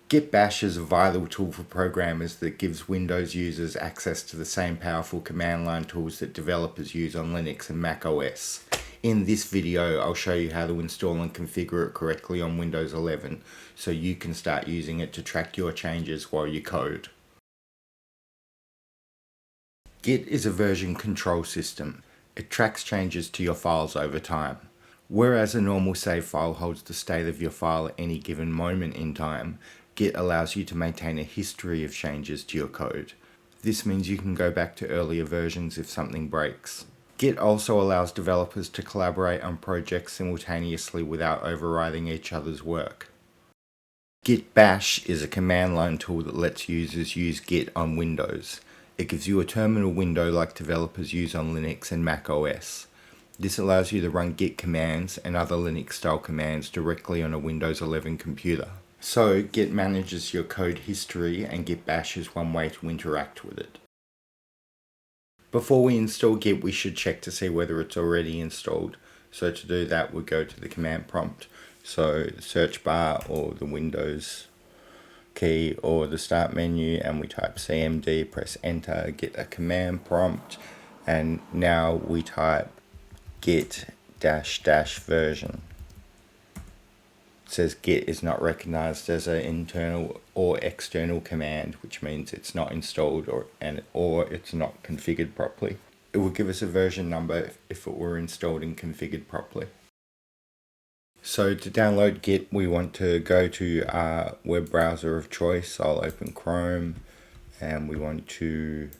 Git Bash is a vital tool for programmers that gives Windows users access to the same powerful command line tools that developers use on Linux and Mac OS. In this video, I'll show you how to install and configure it correctly on Windows 11 so you can start using it to track your changes while you code. Git is a version control system. It tracks changes to your files over time. Whereas a normal save file holds the state of your file at any given moment in time, Git allows you to maintain a history of changes to your code. This means you can go back to earlier versions if something breaks. Git also allows developers to collaborate on projects simultaneously without overriding each other's work. Git Bash is a command line tool that lets users use Git on Windows. It gives you a terminal window like developers use on Linux and Mac OS. This allows you to run Git commands and other Linux-style commands directly on a Windows 11 computer. So, Git manages your code history and Git Bash is one way to interact with it. Before we install Git, we should check to see whether it's already installed. So to do that, we'll go to the command prompt. So the search bar or the Windows key or the start menu, and we type cmd, press enter, get a command prompt, and now we type git -- version. It says Git is not recognized as an internal or external command, which means it's not installed or it's not configured properly. It will give us a version number if it were installed and configured properly. So to download Git, we want to go to our web browser of choice. I'll open Chrome, and we want to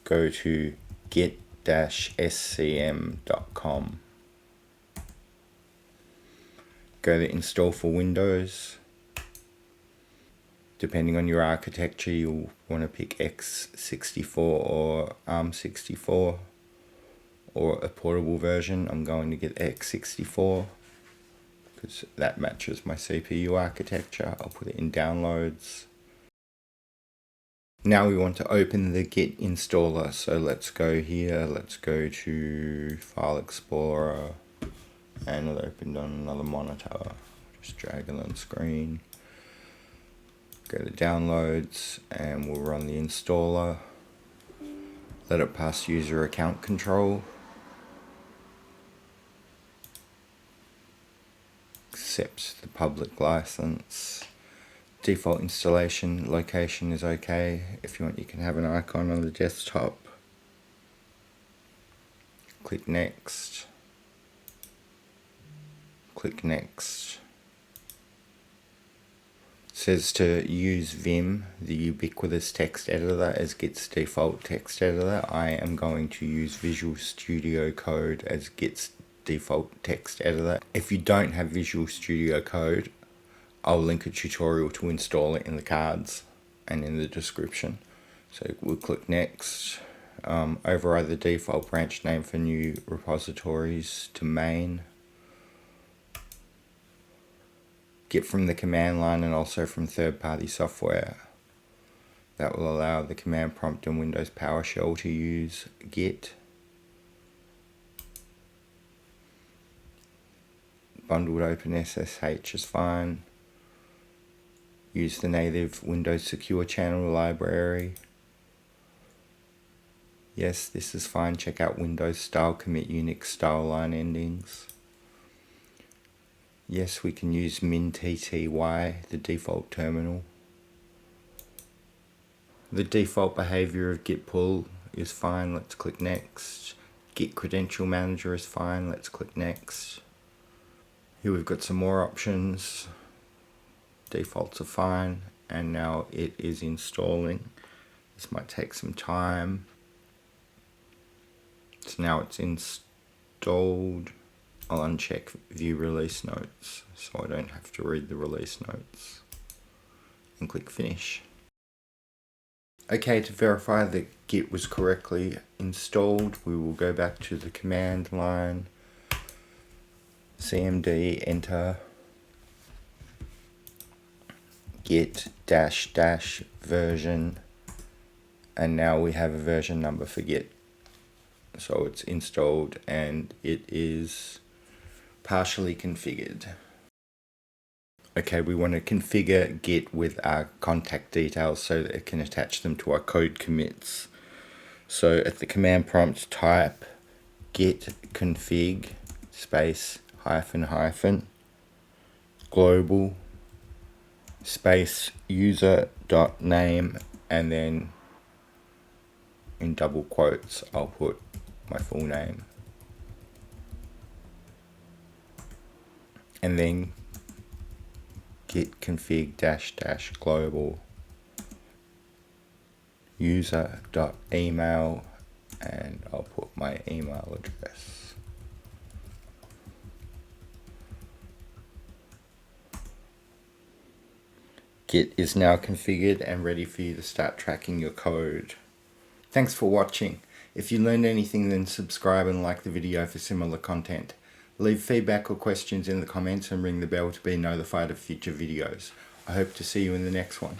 go to git-scm.com. Go to install for Windows. Depending on your architecture, you'll want to pick x64 or ARM64 or a portable version. I'm going to get x64 because that matches my CPU architecture. I'll put it in downloads. Now we want to open the Git installer. So let's go here, let's go to File Explorer, and it opened on another monitor. Just drag it on screen. Go to downloads and we'll run the installer. Let it pass user account control. Accept the public license. Default installation location is okay. If you want, you can have an icon on the desktop. Click next. Click next. It says to use Vim, the ubiquitous text editor, as Git's default text editor. I am going to use Visual Studio Code as Git's default text editor. If you don't have Visual Studio Code, I'll link a tutorial to install it in the cards and in the description. So we'll click next. Override the default branch name for new repositories to main. Get from the command line and also from third-party software. That will allow the command prompt in Windows PowerShell to use Git. Bundled OpenSSH is fine. Use the native Windows Secure Channel library. Yes, this is fine. Check out Windows style commit Unix style line endings. Yes, we can use min-tty, the default terminal. The default behavior of git pull is fine. Let's click next. Git credential manager is fine. Let's click next. Here we've got some more options. Defaults are fine, and now it is installing. This might take some time. So now it's installed. I'll uncheck view release notes so I don't have to read the release notes, and click finish. Okay, to verify that Git was correctly installed, we will go back to the command line, cmd, enter, git -- version, and now we have a version number for Git. So it's installed and it is partially configured. Okay, we want to configure Git with our contact details so that it can attach them to our code commits. So at the command prompt, type git config space -- global space user.name, and then in double quotes I'll put my full name, and then git config -- global user.email, and I'll put my email address. Git is now configured and ready for you to start tracking your code. Thanks for watching. If you learned anything, then subscribe and like the video for similar content. Leave feedback or questions in the comments and ring the bell to be notified of future videos. I hope to see you in the next one.